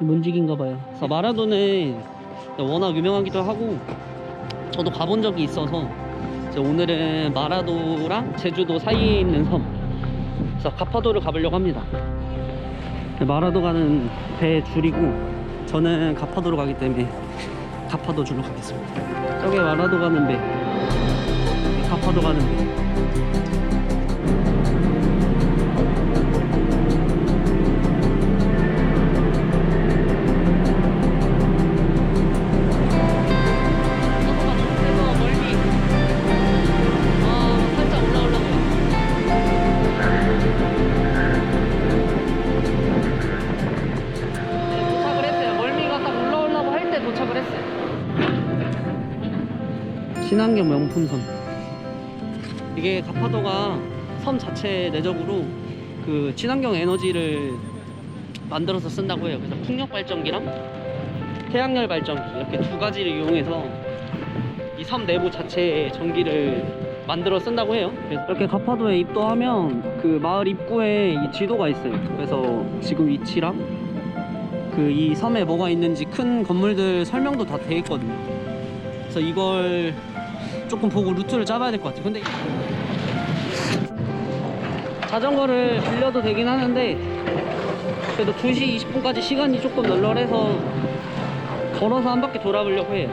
문직인가봐요. 그래서 마라도는 워낙 유명하기도 하고 저도 가본 적이 있어서 오늘은 마라도랑 제주도 사이에 있는 섬, 그래서 가파도를 가보려고 합니다. 마라도 가는 배 줄이고 저는 가파도로 가기 때문에 가파도 줄로 가겠습니다. 저게 마라도 가는 배, 가파도 가는 배. 친환경 명품섬. 이게 가파도가 섬 자체 내적으로 그 친환경 에너지를 만들어서 쓴다고 해요. 그래서 풍력 발전기랑 태양열 발전기 이렇게 두 가지를 이용해서 이 섬 내부 자체의 전기를 만들어 쓴다고 해요. 그래서 이렇게 가파도에 입도하면 그 마을 입구에 이 지도가 있어요. 그래서 지금 위치랑 그 이 섬에 뭐가 있는지 큰 건물들 설명도 다 돼 있거든요. 그래서 이걸 조금 보고 루트를 짜봐야 될 것 같아요. 근데 자전거를 빌려도 되긴 하는데 그래도 2시 20분까지 시간이 조금 널널해서 걸어서 한 바퀴 돌아보려고 해요.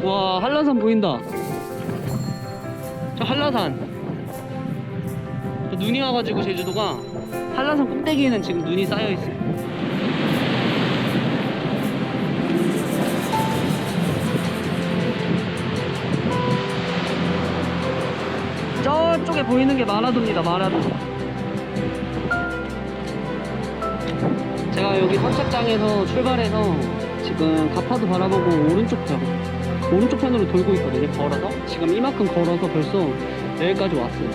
와, 한라산 보인다. 저 한라산. 눈이 와가지고 제주도가 한라산 꼭대기에는 지금 눈이 쌓여있어요. 저쪽에 보이는 게 마라도입니다. 마라도. 제가 여기 선착장에서 출발해서 지금 가파도 바라보고 오른쪽 편으로 돌고 있거든요. 걸어서 지금 이만큼 걸어서 벌써 여기까지 왔어요.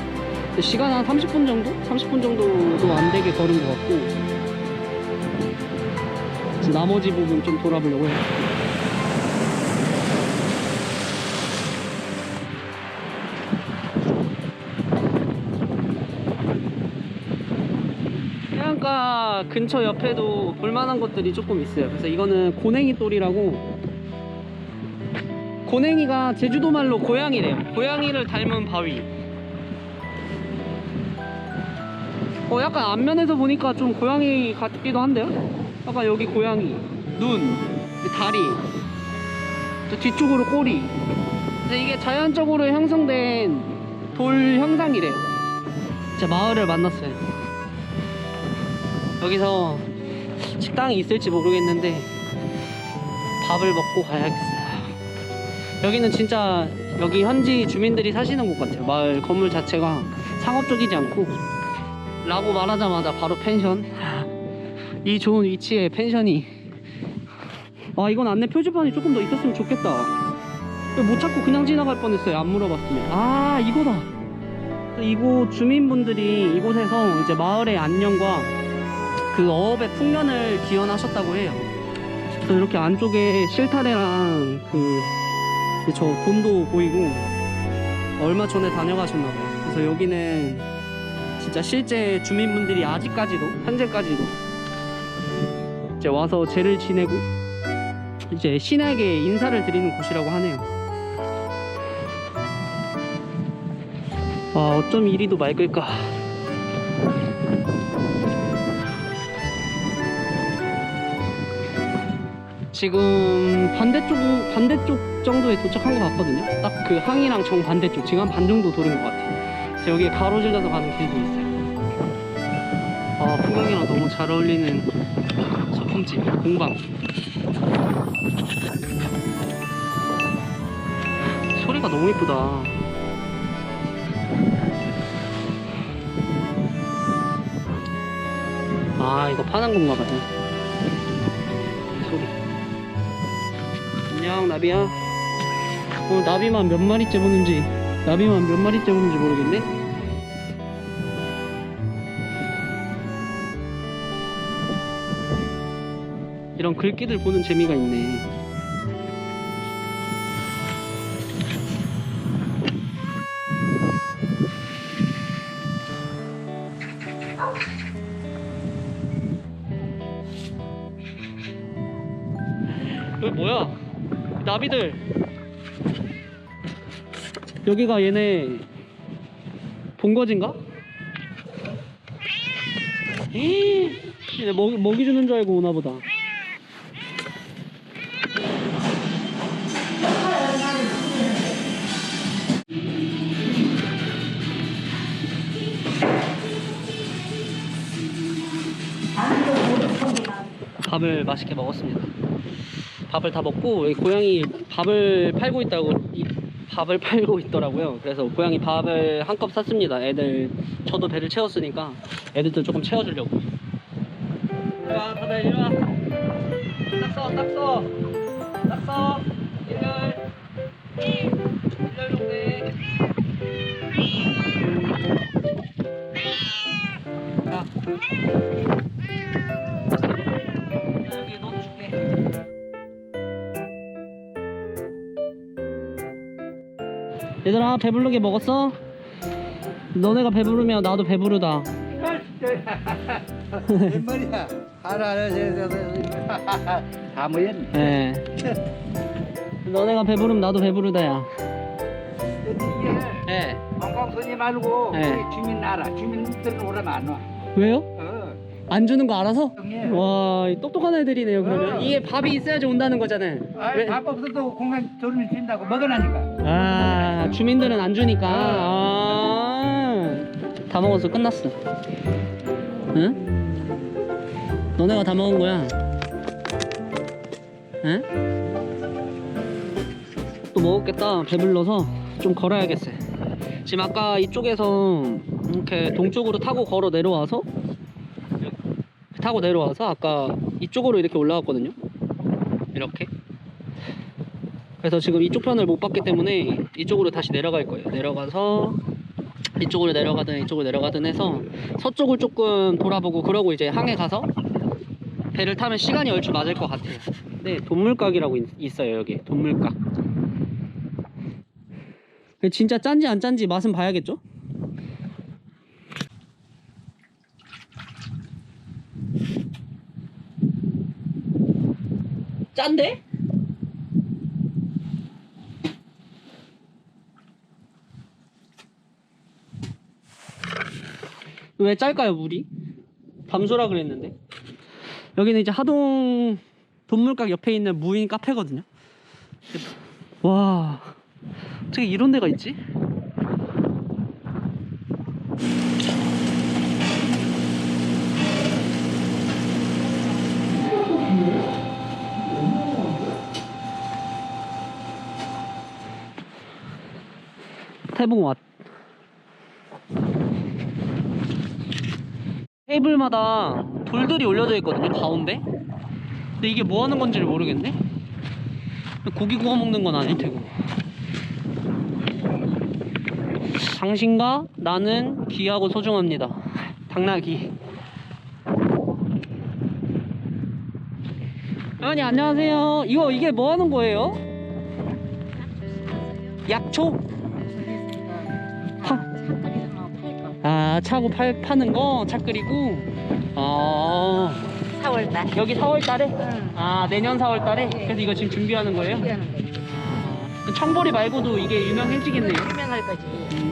근데 시간 한 30분 정도? 30분 정도도 안 되게 걸은 것 같고 지금 나머지 부분 좀 돌아보려고 해요. 해안가 근처 옆에도 볼만한 것들이 조금 있어요. 그래서 이거는 고냉이 똘이라고, 고냉이가 제주도 말로 고양이래요. 고양이를 닮은 바위. 약간 앞면에서 보니까 좀 고양이 같기도 한데요. 약간 여기 고양이 눈, 다리, 또 뒤쪽으로 꼬리. 그래서 이게 자연적으로 형성된 돌 형상이래요. 제 마을을 만났어요. 여기서 식당이 있을지 모르겠는데 밥을 먹고 가야겠어요. 여기는 진짜 여기 현지 주민들이 사시는 곳 같아요. 마을 건물 자체가 상업적이지 않고, 라고 말하자마자 바로 펜션. 이 좋은 위치에 펜션이. 아, 이건 안내 표지판이 조금 더 있었으면 좋겠다. 못 찾고 그냥 지나갈 뻔했어요. 안 물어봤으면. 아, 이거다. 이곳 주민분들이 이곳에서 이제 마을의 안녕과 그 어업의 풍년을 기원하셨다고 해요. 그래서 이렇게 안쪽에 실타래랑 저 돈도 보이고 얼마 전에 다녀가셨나봐요. 그래서 여기는 진짜 실제 주민분들이 아직까지도, 현재까지도 이제 와서 제를 지내고 이제 신에게 인사를 드리는 곳이라고 하네요. 아, 어쩜 이리도 맑을까. 지금 반대쪽 정도에 도착한 것 같거든요. 딱 그 항이랑 정반대쪽, 지금 한 반 정도 돌은 것 같아요. 그래서 여기에 가로질러서 가는 길도 있어요. 아, 풍경이랑 너무 잘 어울리는 소품집, 공방. 소리가 너무 이쁘다. 아, 이거 파는 건가 봐요. 소리. 안녕, 나비야. 나비만 몇 마리째 보는지 모르겠네. 이런 글귀들 보는 재미가 있네. 여기 뭐야? 나비들. 여기가 얘네 본거지인가? 얘네 먹이 주는 줄 알고 오나 보다. 밥을 맛있게 먹었습니다. 밥을 다 먹고 여기 고양이 밥을 팔고 있다고 밥을 팔고 있더라고요. 그래서 고양이 밥을 한 컵 샀습니다. 애들 저도 배를 채웠으니까 애들도 조금 채워주려고. 이리와 다들 이리와. 딱서 일렬 동네. 자 여기 너도 줄게. 얘들아 배부르게 먹었어? 너네가 배부르면 나도 배부르다. 웬 말이야? 다 모였네. 예. 너네가 배부르면 나도 배부르다야. 이게 예. 관광선이 말고 네. 우리 주민 알아. 주민들 오라면 안 와. 왜요? 안 주는 거 알아서? 형님. 와, 똑똑한 애들이네요. 그러면 이게 밥이 있어야지 온다는 거잖아요. 아이, 밥 없어도 공간 조름이 준다고 먹어나니까. 아, 주민들은 안 주니까. 아, 다 먹어서 끝났어. 응? 너네가 다 먹은 거야. 응? 또 먹었겠다. 배불러서 좀 걸어야겠어요. 지금 아까 이쪽에서 이렇게 동쪽으로 타고 내려와서 아까 이쪽으로 이렇게 올라왔거든요. 이렇게. 그래서 지금 이쪽 편을 못 봤기 때문에 이쪽으로 다시 내려갈 거예요. 내려가서 이쪽으로 내려가든 해서 서쪽을 조금 돌아보고 그러고 이제 항해 가서 배를 타면 시간이 얼추 맞을 것 같아요. 네, 돈물각이라고 있어요. 여기 돈물각. 진짜 짠지 안 짠지 맛은 봐야겠죠? 짠데? 왜 짤까요, 물이? 담소라 그랬는데. 여기는 이제 하동 돈물각 옆에 있는 무인 카페거든요. 와, 어떻게 이런 데가 있지? 태봉 왓. 테이블마다 돌들이 올려져 있거든요, 가운데. 근데 이게 뭐 하는 건지를 모르겠네. 고기 구워 먹는 건 아닐 테고. 당신과 나는 귀하고 소중합니다. 당나귀. 어머니 안녕하세요. 이게 뭐 하는 거예요? 약초? 아, 차고 파는 거? 차 끓이고? 아, 4월달. 여기 4월달에? 응. 아, 내년 4월달에? 그래서 이거 지금 준비하는 거예요? 준비하는 거지. 청보리 말고도 이게 유명해지겠네요. 유명할 거지.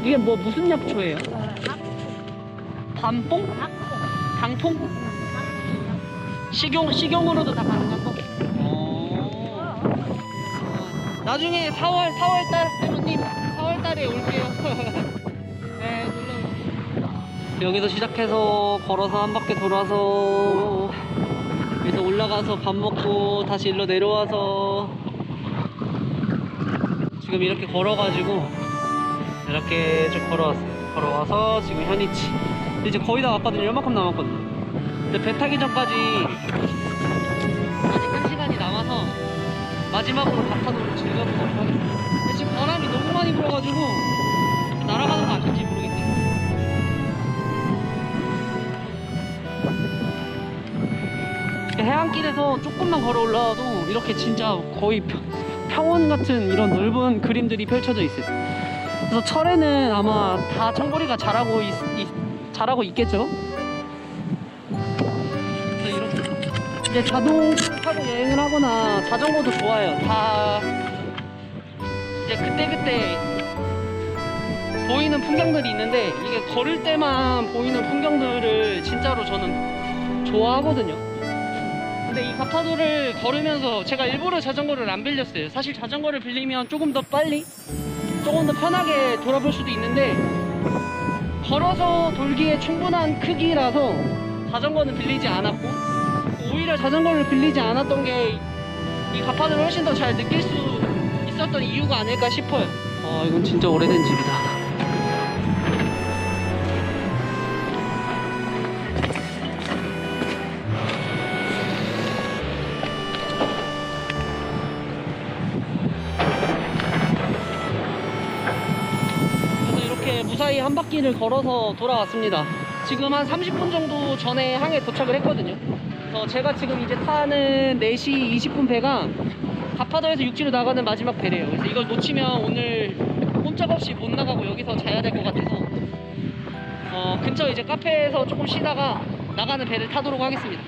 이게 뭐 무슨 약초예요? 밤뽕? 당통? 식용으로도 다 가능하고. 나중에 4월달 할머님 4월달에 올게요. 네, 여기서 시작해서 걸어서 한 바퀴 돌아서 여기서 올라가서 밥 먹고 다시 일로 내려와서 지금 이렇게 걸어가지고 이렇게 쭉 걸어와서 지금 현이치. 이제 거의 다 왔거든요. 요만큼 남았거든요. 근데 배 타기 전까지 아직 1시간이 남아서 마지막으로 바타도를 즐겨보도록 하겠습니다. 근데 지금 바람이 너무 많이 불어가지고 날아가는 거 아닐지 모르겠네요. 해안길에서 조금만 걸어 올라와도 이렇게 진짜 거의 평원 같은 이런 넓은 그림들이 펼쳐져 있어요. 그래서 철에는 아마 다 청보리가 자라고 있겠죠? 그래서 이렇게 이제 자동차를 타고 여행을 하거나 자전거도 좋아요. 다 이제 그때그때 보이는 풍경들이 있는데 이게 걸을 때만 보이는 풍경들을 진짜로 저는 좋아하거든요. 근데 이 가파도를 걸으면서 제가 일부러 자전거를 안 빌렸어요. 사실 자전거를 빌리면 조금 더 빨리 조금 더 편하게 돌아볼 수도 있는데 걸어서 돌기에 충분한 크기라서 자전거는 빌리지 않았고, 오히려 자전거를 빌리지 않았던 게 이 가파도를 훨씬 더 잘 느낄 수 있었던 이유가 아닐까 싶어요. 이건 진짜 오래된 집이다. 그래서 이렇게 무사히 한 바퀴를 걸어서 돌아왔습니다. 지금 한 30분 정도 전에 항에 도착을 했거든요. 그래서 제가 지금 이제 타는 4시 20분 배가 가파도에서 육지로 나가는 마지막 배래요. 그래서 이걸 놓치면 오늘 꼼짝없이 못 나가고 여기서 자야 될 것 같아서 근처 이제 카페에서 조금 쉬다가 나가는 배를 타도록 하겠습니다.